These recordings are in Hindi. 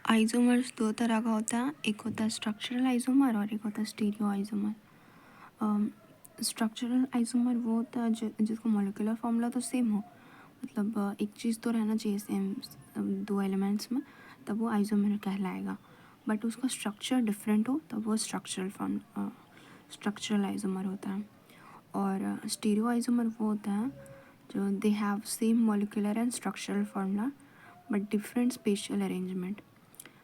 आइसोमर्स दो तरह का होता है, एक होता है स्ट्रक्चरल आइसोमर और एक होता है स्टीरियो आइसोमर। स्ट्रक्चरल आइसोमर वो होता है जिसका मॉलिक्यूलर फॉर्मूला तो सेम हो, मतलब एक चीज़ तो रहना चाहिए सेम दो एलिमेंट्स में, तब वो आइसोमर कहलाएगा। बट उसका स्ट्रक्चर डिफरेंट हो तब वो स्ट्रक्चरल आइसोमर होता है। और स्टीरियो आइसोमर वो होता है जो they have same molecular and structural formula but different special arrangement.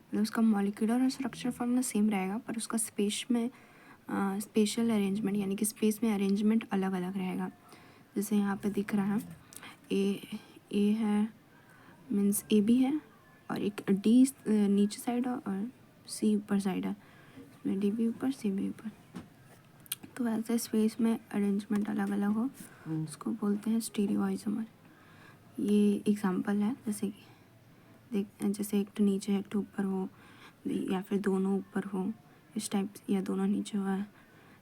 मतलब उसका मॉलिक्यूलर और स्ट्रक्चर फॉर्मूला सेम रहेगा पर उसका स्पेशल अरेंजमेंट यानी कि स्पेस में अरेंजमेंट अलग अलग रहेगा। जैसे यहाँ पे दिख रहा है ए है, मीन्स ए भी है और एक डी नीचे साइड और सी ऊपर साइड है, इसमें डी भी ऊपर सी भी ऊपर। तो ऐसे स्पेस में अरेंजमेंट अलग अलग हो उसको बोलते हैं स्टीरियो आइसोमर। ये एग्जांपल है, जैसे कि जैसे एक तो नीचे एक तो ऊपर हो या फिर दोनों ऊपर हो इस टाइप, या दोनों नीचे हुआ है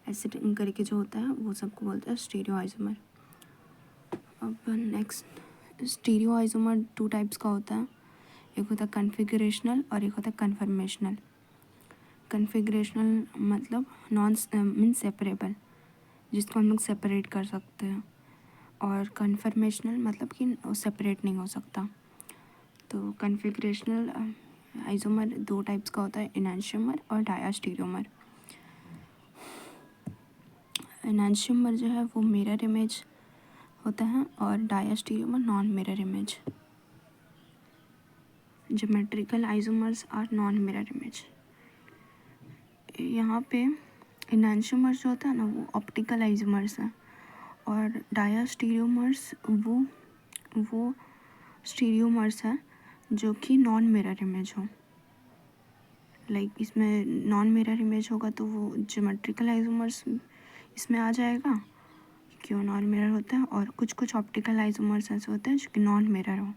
ऐसे करके जो होता है वो सबको बोलते हैं स्टीरियो आइसोमर। अब next, stereo isomer two types का होता है, एक होता है कन्फिगरेशनल और एक होता है कन्फर्मेशनल। कन्फिगरेशनल मतलब नॉन मीन्स सेपरेबल, जिसको हम लोग सेपरेट कर सकते हैं, और कन्फर्मेशनल मतलब कि सेपरेट नहीं हो सकता। तो कन्फिगरेशनल आइसोमर दो टाइप्स का होता है, एनांशियोमर और डायास्टीरियोमर। एनांशियोमर जो है वो मिरर इमेज होता है और diastereomer non mirror image. Geometrical isomers are non mirror image. यहाँ पे एनांशियोमर्स जो होता है ना वो ऑप्टिकल आइसोमर्स हैं और डायास्टीरियोमर्स वो स्टीरियोमर्स हैं जो कि नॉन मिरर इमेज हो। लाइक इसमें नॉन मिरर इमेज होगा तो वो ज्योमेट्रिकल आइसोमर्स इसमें आ जाएगा क्यों नॉन मिरर होता है, और कुछ कुछ ऑप्टिकल आइसोमर्स ऐसे होते हैं जो कि नॉन मिरर हो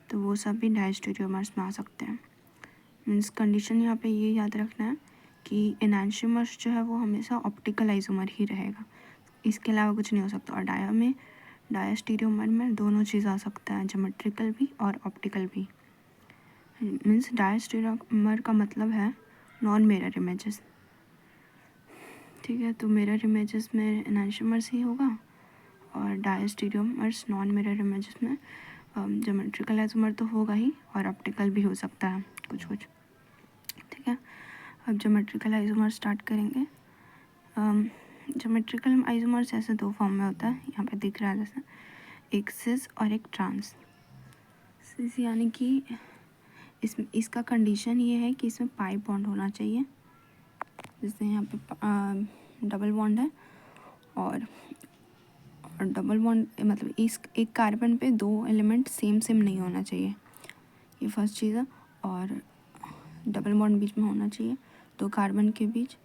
तो वो सब भी डायस्टीरियोमर्स में आ सकते हैं। मीन्स कंडीशन यहाँ पे ये याद रखना है कि एनांशियोमर्स जो है वो हमेशा ऑप्टिकल आइसोमर ही रहेगा, इसके अलावा कुछ नहीं हो सकता। और डायस्टीरियोमर में दोनों चीज़ आ सकता है, ज्योमेट्रिकल भी और ऑप्टिकल भी। मीन्स डायस्टीरियोमर का मतलब है नॉन मिरर इमेजेस, ठीक है। तो मिरर इमेजेस में एनांशियोमर्स ही होगा और डायस्टीरियोमर्स नॉन मिरर इमेजेस में ज्योमेट्रिकल आइसोमर तो होगा ही और ऑप्टिकल भी हो सकता है कुछ कुछ, ठीक है। अब ज्योमेट्रिकल आइसोमर स्टार्ट करेंगे। ज्योमेट्रिकल आइसोमर्स ऐसे दो फॉर्म में होता है, यहाँ पे दिख रहा है जैसे एक सिस और एक ट्रांस। सिस यानी कि इसका कंडीशन ये है कि इसमें पाई बॉन्ड होना चाहिए, जैसे यहाँ पे डबल बॉन्ड है और डबल बॉन्ड मतलब इस एक कार्बन पे दो एलिमेंट सेम नहीं होना चाहिए, ये फर्स्ट चीज़ है। और डबल बॉन्ड बीच में होना चाहिए दो कार्बन के बीच,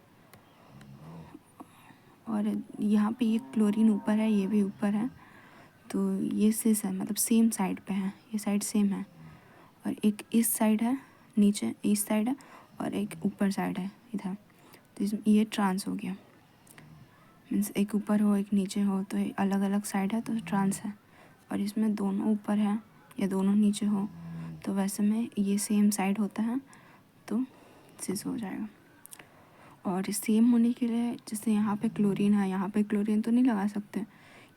और यहाँ पे ये क्लोरीन ऊपर है ये भी ऊपर है तो ये सिस है, मतलब सेम साइड पे है, ये साइड सेम है। और एक इस साइड है, नीचे इस साइड है और एक ऊपर साइड है इधर, तो ये ट्रांस हो गया। मीन्स एक ऊपर हो एक नीचे हो तो अलग अलग साइड है तो ट्रांस है। और इसमें दोनों ऊपर है या दोनों नीचे हो तो वैसे में ये सेम साइड होता है तो सिस हो जाएगा। और सेम होने के लिए जैसे यहाँ पे क्लोरीन है, यहाँ पे क्लोरीन तो नहीं लगा सकते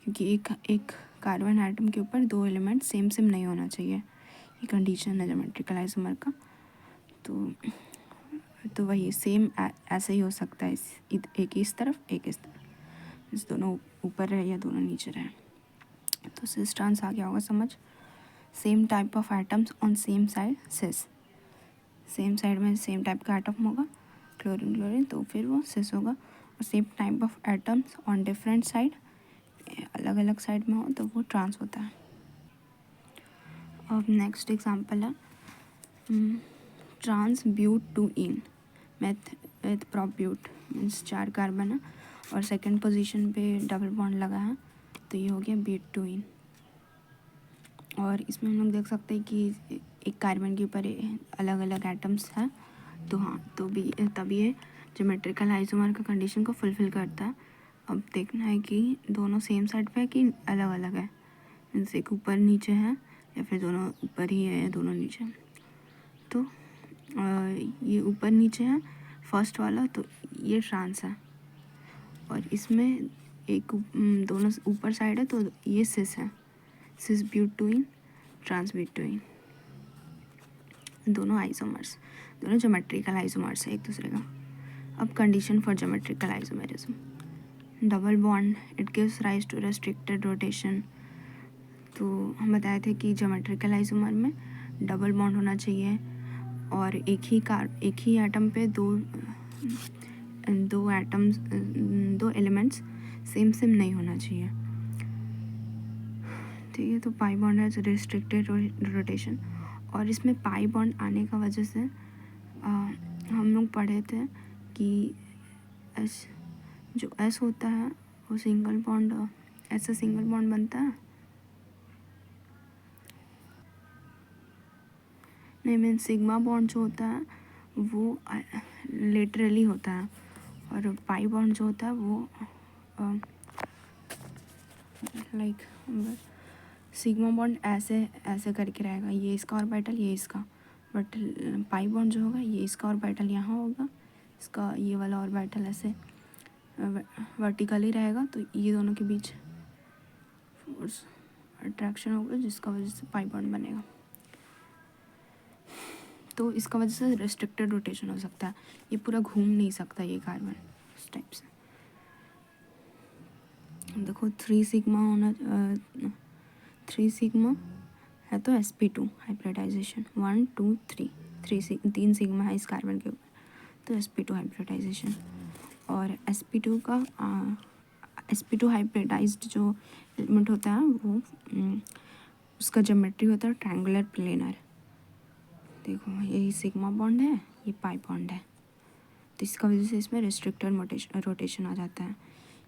क्योंकि एक कार्बन एटम के ऊपर दो एलिमेंट सेम नहीं होना चाहिए, ये कंडीशन है ज्योमेट्रिकल आइसोमर का। तो वही सेम ऐसे ही हो सकता है, एक इस तरफ एक इस तरफ, इस दोनों ऊपर रहे या दोनों नीचे रहे। तो सिस ट्रांस आ गया होगा समझ। Same type of atoms on same side cis, same side में सेम टाइप का एटम होगा क्लोरीन तो फिर वो सिस होगा। और same type of atoms on different side, अलग अलग साइड में हो तो वो ट्रांस होता है। अब नेक्स्ट एग्जांपल है trans but two ene with प्रोप्यूट, मीन्स 4 कार्बन है और सेकंड पोजीशन पे डबल बॉन्ड लगा है तो ये हो गया ब्यूट टू इन। और इसमें हम लोग देख सकते हैं कि एक कार्बन के ऊपर अलग अलग एटम्स हैं तो हाँ तो भी तब ये ज्योमेट्रिकल आइसोमर का कंडीशन को फुलफ़िल करता है। अब देखना है कि दोनों सेम साइड पे है कि अलग अलग है, मीन्स एक ऊपर नीचे है या फिर दोनों ऊपर ही है या दोनों नीचे। तो ये ऊपर नीचे है फर्स्ट वाला, तो ये ट्रांस है। और इसमें एक दोनों ऊपर साइड है, तो ये सिस है, सिस ब्यूटोइन, ट्रांस ब्यूटोइन, दोनों आइसोमर्स, दोनों ज्योमेट्रिकल आइसोमर्स है एक दूसरे का। अब condition for geometrical isomerism, double bond, it gives rise to restricted rotation. तो हम बताए थे कि ज्योमेट्रिकल आइसोमर में डबल बॉन्ड होना चाहिए और एक ही एटम पे दो एटम्स, दो एलिमेंट्स सेम नहीं होना चाहिए। ठीक है, तो पाई बॉन्ड है रेस्ट्रिक्टेड रोटेशन। और इसमें पाई बॉन्ड आने का वजह से हम लोग पढ़े थे कि जो एस होता है वो सिंगल बॉन्ड, ऐसा सिंगल बॉन्ड बनता है, नहीं मीन सिग्मा बॉन्ड जो होता है वो लेटरली होता है, और पाई बॉन्ड जो होता है वो लाइक सिग्मा बॉन्ड ऐसे ऐसे करके रहेगा, ये इसका ऑर्बिटल ये इसका, बट पाई बॉन्ड जो होगा ये इसका ऑर्बिटल यहाँ होगा, इसका ये वाला ऑर्बिटल ऐसे वर्टिकली रहेगा, तो ये दोनों के बीच फोर्स अट्रैक्शन होगा जिसका वजह से पाई बॉन्ड बनेगा। तो इसका वजह से रेस्ट्रिक्टेड रोटेशन हो सकता है, ये पूरा घूम नहीं सकता ये कार्बन इस टाइप से। देखो 3 सिग्मा होना, 3 सिग्मा है तो sp2 हाइब्रिडाइजेशन, 1 2 3, 3 सिग्मा है इस कार्बन के ऊपर, तो sp2 हाइब्रिडाइजेशन। और sp2 हाइब्रिडाइज्ड जो एलिमेंट होता है वो उसका ज्योमेट्री होता है ट्रायंगुलर प्लेनर। देखो यही सिग्मा बॉन्ड है, ये पाई बॉन्ड है, तो इसका वजह से इसमें रेस्ट्रिक्टेड रोटेशन आ जाता है।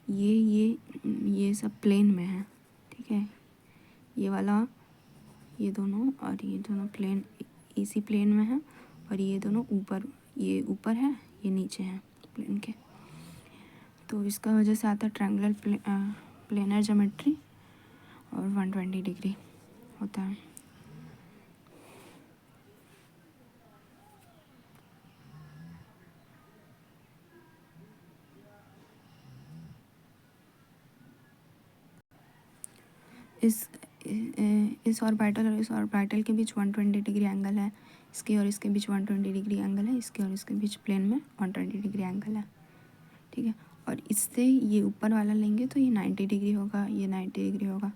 ये सब प्लेन में है, ठीक है, ये वाला, ये दोनों और ये दोनों प्लेन इसी प्लेन में है, और ये दोनों ऊपर, ये ऊपर है ये नीचे है प्लेन के, तो इसका वजह से आता है ट्रायंगुलर प्लेनर ज्योमेट्री और 120 डिग्री होता है। इस ऑर्बिटल और इस ऑर्बिटल के बीच 120 डिग्री एंगल है, इसके और इसके बीच 120 डिग्री एंगल है, इसके और इसके बीच प्लेन में 120 डिग्री एंगल है, ठीक है। और इससे ये ऊपर वाला लेंगे तो ये 90 डिग्री होगा, ये 90 डिग्री होगा,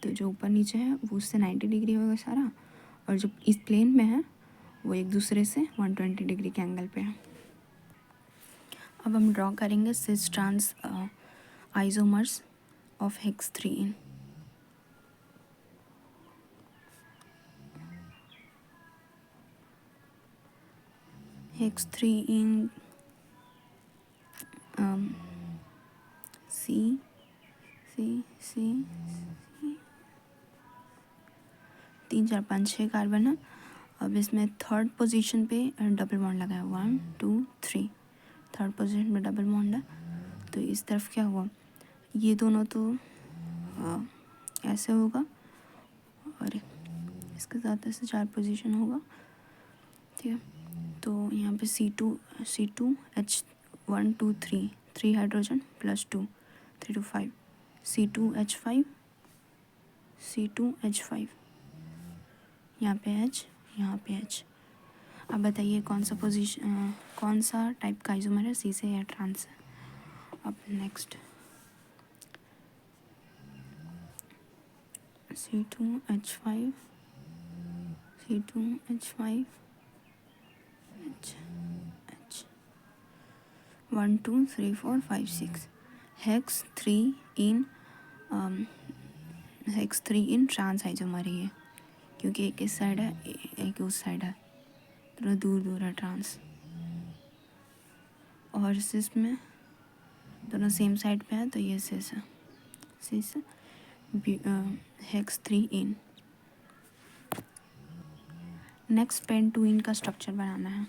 तो जो ऊपर नीचे है वो उससे 90 डिग्री होगा सारा, और जो इस प्लेन में है वो एक दूसरे से 120 डिग्री के एंगल पे है। अब हम ड्रॉ करेंगे cis trans isomers of hex 3 hex 3 in C 3 4 5 6 carbon है। अब इसमें थर्ड पोजीशन पे डबल बॉन्ड लगा है, 1 2 3, थर्ड पोजीशन पे डबल बॉन्ड है, तो इस तरफ क्या हुआ, ये दोनों तो ऐसे होगा और इसके साथ ऐसे 4 पोजीशन होगा, ठीक है। तो यहाँ पे C2H1 2 3 hydrogen plus 2 3 to 5, C2H5 यहाँ पे H, यहाँ पे H। अब बताइए कौन सा टाइप का आइसोमर है, सी से या ट्रांस है। अब next C2H5 H 1 2 3 4 5 6 hex 3 in trance isomer ही है, क्योंकि एक इस साइड है एक उस साइड है, थोड़ा दूर है ट्रांस, और सिस में दोनों सेम साइड पे है, तो ये सिस है, सिस हेक्स 3 इन। नेक्स्ट पेंटूइन का स्ट्रक्चर बनाना है।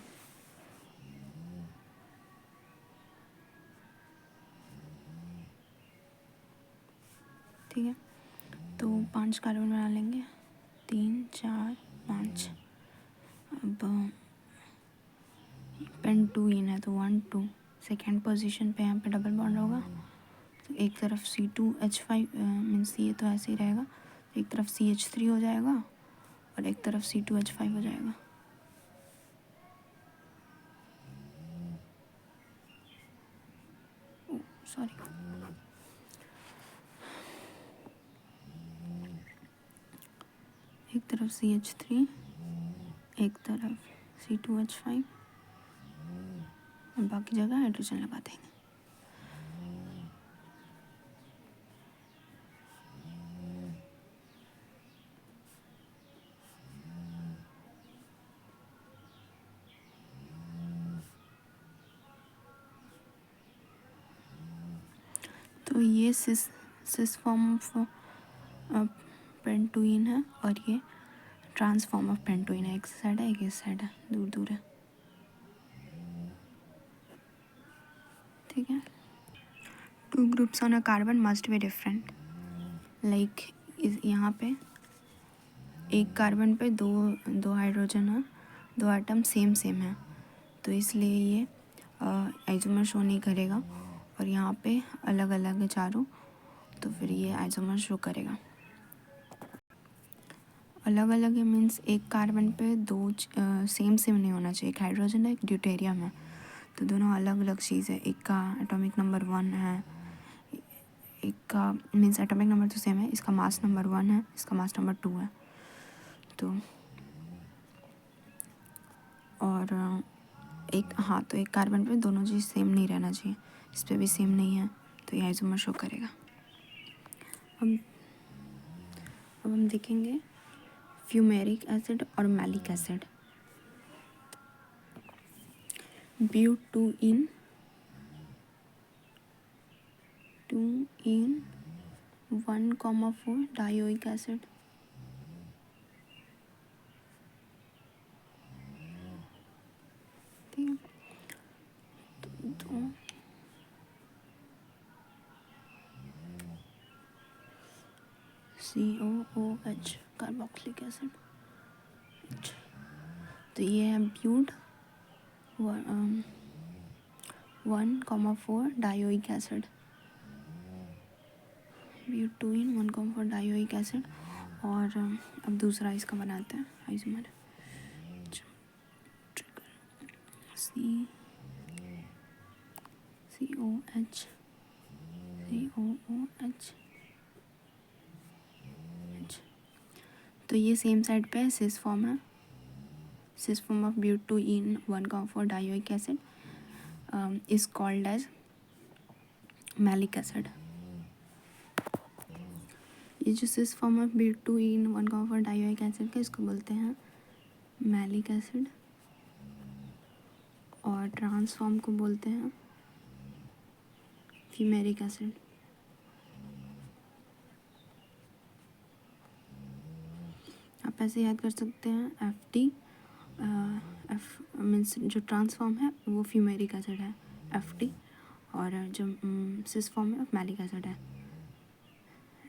ठीक है, तो 5 कार्बन बना लेंगे, 3 4 5। अब पेंटूइन है तो 1 2 सेकेंड पोजीशन पे यहाँ पे डबल बॉन्ड होगा, तो एक तरफ C2H5 मीन्स ये तो ऐसे ही रहेगा, एक तरफ CH3 हो जाएगा और एक तरफ C2H5 हो जाएगा। सॉरी, एक तरफ CH3, एक तरफ C2H5 और बाकी जगह हाइड्रोजन लगा देंगे। तो ये सिस फॉर्म ऑफ पेंटोइन है और ये ट्रांस फॉर्म ऑफ पेंटोइन है। एक साइड है, एक इस साइड है, दूर दूर है। ठीक है। 2 groups on a carbon must be different. Like यहाँ पे एक कार्बन पे दो हाइड्रोजन है, 2 एटम सेम है, तो इसलिए ये आइसोमर शो नहीं करेगा। और यहाँ पे अलग अलग है चारों, तो फिर ये आइसोमर शो करेगा। अलग अलग है मीन्स एक कार्बन पे दो सेम नहीं होना चाहिए। एक हाइड्रोजन है, एक ड्यूटेरियम है, तो दोनों अलग अलग चीज़ है। एक का एटॉमिक नंबर 1 है, एक का मीन्स एटॉमिक नंबर तो सेम है, इसका मास नंबर 1 है, इसका मास नंबर 2 है। तो और तो एक कार्बन पे दोनों चीज़ सेम नहीं रहना चाहिए, इस पर भी सेम नहीं है, तो ये आइसोमर शो करेगा। अब हम देखेंगे फ्यूमेरिक एसिड और maleic acid. But two ene 1,4 dioic acid. ठीक है, तो COOH कार्बोक्सिलिक एसिड। तो ये है but 1,4 dioic acid. But two ene 1,4 dioic acid. और अब दूसरा इसका बनाते हैं आइसोमर। COOH तो ये सेम साइड पे सिस फॉर्म है, cis form of but two ene 1,4 dioic acid is called as maleic acid. ये जो cis form of but two ene 1,4 dioic acid का इसको बोलते हैं मैलिक एसिड, और ट्रांस फॉर्म को बोलते हैं फ्यूमेरिक एसिड। आप ऐसे याद कर सकते हैं FT, मीन्स जो ट्रांस फॉर्म है वो फ्यूमेरिक एसिड है FT, और जो सिस फॉर्म है मैलिक एसिड है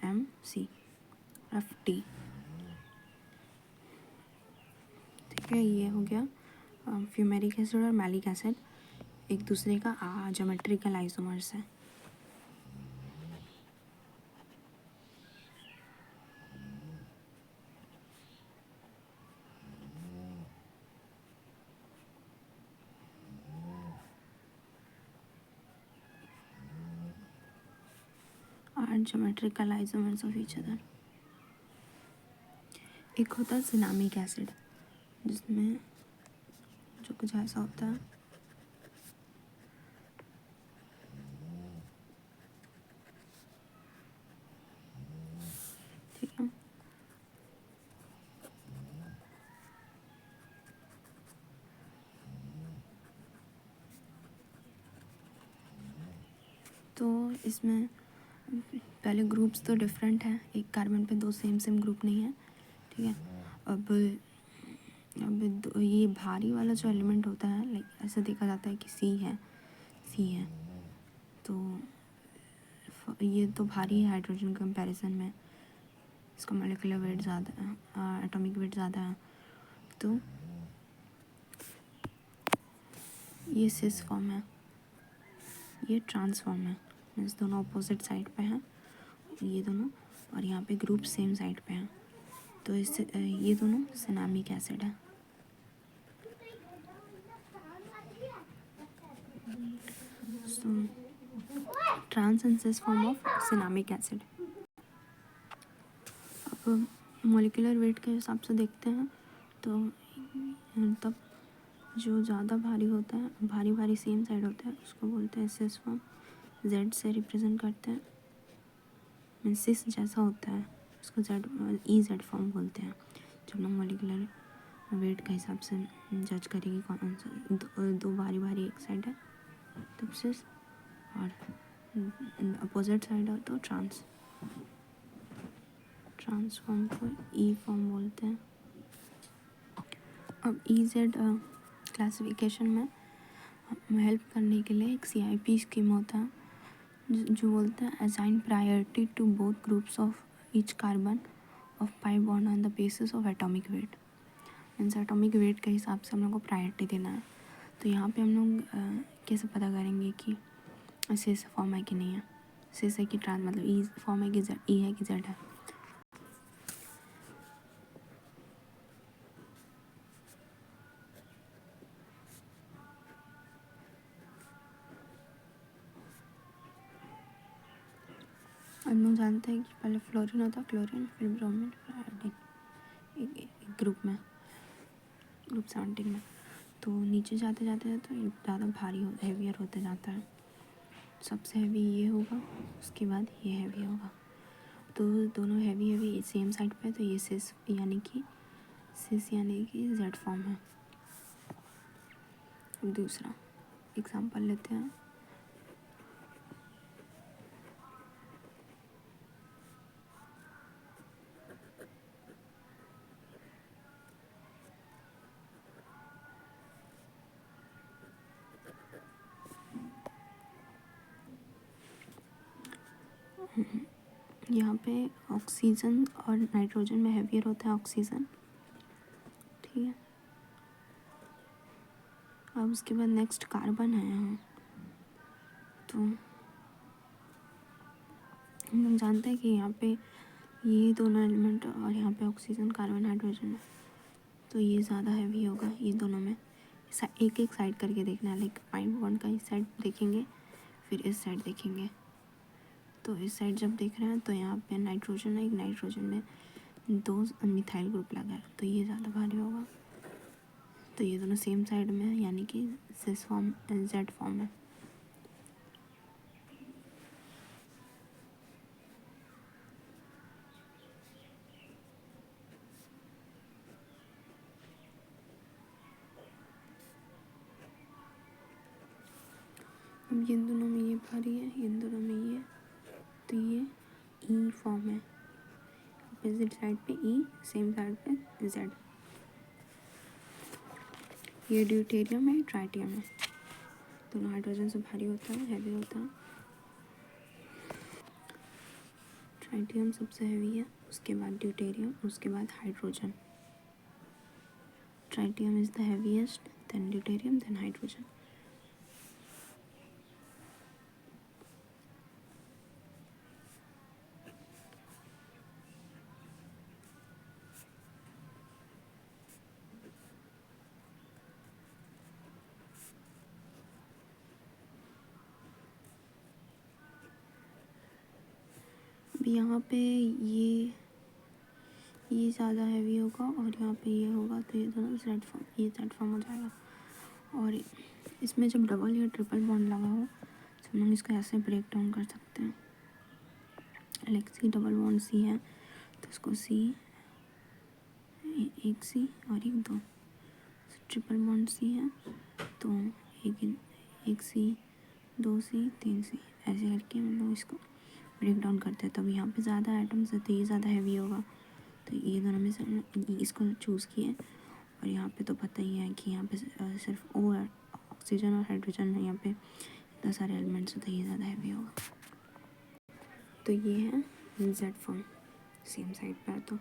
MCFT। ठीक है, ये हो गया फ्यूमेरिक एसिड और मैलिक एसिड एक दूसरे का ज्योमेट्रिकल आइसोमर्स है। Geometrical isomers of each other. एक होता है सिनामिक एसिड, जिसमें जो कुछ ऐसा होता है, ठीक है। तो इसमें पहले ग्रुप्स तो डिफरेंट हैं, एक कार्बन पे 2 सेम ग्रुप नहीं है। ठीक है, अब ये भारी वाला जो एलिमेंट होता है, लाइक ऐसा देखा जाता है कि सी है, तो ये तो भारी है हाइड्रोजन कंपैरिजन में, इसका मॉलिक्यूलर वेट ज़्यादा है, एटॉमिक वेट ज़्यादा है। तो ये सिस फॉर्म है, ये ट्रांस फॉर्म है, मीन्स दोनों अपोजिट साइड पे हैं ये दोनों, और यहाँ पे ग्रुप सेम साइड पे हैं, तो इससे ये दोनों सिनामिक एसिड है। So trans and cis form of cinnamic acid. अब मॉलिक्यूलर वेट के हिसाब से देखते हैं तो तब जो ज़्यादा भारी होता है, भारी भारी सेम साइड होता है, उसको बोलते हैं सिस फॉर्म, जेड से रिप्रेजेंट करते हैं, मीन्स सिस जैसा होता है उसको जेड ई जेड फॉर्म बोलते हैं। जब लोग मॉलिक्यूलर वेट के हिसाब से जज करेगी कौन सा दो भारी भारी एक साइड है तब सिस, और अपोजिट साइड हो तो ट्रांस फॉर्म को ई फॉर्म बोलते हैं। अब ई जेड क्लासिफिकेशन में हेल्प करने के लिए एक CIP स्कीम होता है जो बोलता है assign priority to both groups of each carbon of pi bond on the basis of atomic weight, means atomic weight के हिसाब से हम लोग को प्रायोरिटी देना है। तो यहाँ पे हम लोग कैसे पता करेंगे कि सिस फॉर्म है कि नहीं है, सिस है कि ट्रांस, मतलब ई फॉर्म है कि जेड, ई है कि जेड है। हम लोग जानते हैं कि पहले फ्लोरीन होता है, क्लोरीन, फिर ब्रोमीन, फिर आयोडीन एक ग्रुप में, ग्रुप 17 में। तो नीचे जाते जाते तो ये ज़्यादा भारी हैवियर होते जाता है, सबसे हैवी ये होगा, उसके बाद ये हैवी होगा, तो दोनों हैवी सेम साइड पे, तो ये सिस यानी कि जेड फॉर्म है। अब दूसरा एग्जांपल लेते हैं। यहाँ पे ऑक्सीजन और नाइट्रोजन में हैवियर होता है ऑक्सीजन, ठीक है। अब उसके बाद नेक्स्ट कार्बन है यहाँ, तो हम लोग जानते हैं कि यहाँ पे ये दोनों एलिमेंट और यहाँ पे ऑक्सीजन कार्बन हाइड्रोजन है, तो ये ज़्यादा हैवी होगा ये दोनों में। एक एक साइड करके देखना है, लाइक पाई बॉन्ड का इस साइड देखेंगे, फिर इस साइड देखेंगे। तो इस साइड जब देख रहे हैं तो यहाँ पे नाइट्रोजन है, एक नाइट्रोजन में 2 मिथाइल ग्रुप लगा है, तो ये ज़्यादा भारी होगा। तो ये दोनों सेम साइड में है, यानी कि सिस फॉर्म जेड फॉर्म है। अब इन दोनों में ये भारी है, इन दोनों में ये, तो ये ई फॉर्म है, अपोजिट साइड पे ई, सेम साइड पे जेड। ये ड्यूटेरियम है, ट्राइटियम है, दोनों हाइड्रोजन से भारी होता है, हैवी होता है। ट्राइटियम सबसे हैवी है, उसके बाद ड्यूटेरियम, उसके बाद hydrogen. Tritium is the heaviest, then deuterium, then hydrogen. अब यहाँ पे ये ज़्यादा हैवी होगा और यहाँ पे ये होगा, तो ये दोनों जेड फॉर्म, ये जेड फॉर्म हो जाएगा। और इसमें जब डबल या ट्रिपल बॉन्ड लगा हो तो हम लोग इसको ऐसे ब्रेक डाउन कर सकते हैं, like C double bond C है तो इसको सी, एक सी और एक दो, ट्रिपल बॉन्ड सी है तो एक सी, 2 सी, 3 सी, ऐसे करके हम लोग इसको ब्रेक डाउन करते हैं। तब यहाँ पे ज़्यादा आइटम्स है तो ये ज़्यादा हैवी होगा, तो ये दोनों में से इसको चूज़ किए। और यहाँ पे तो पता ही है कि यहाँ पे सिर्फ ओ है, ऑक्सीजन और हाइड्रोजन है, यहाँ पे इतना सारे एलिमेंट्स हैं तो ये ज़्यादा हैवी होगा। तो ये है जेड फॉर्म, सेम साइड पे है तो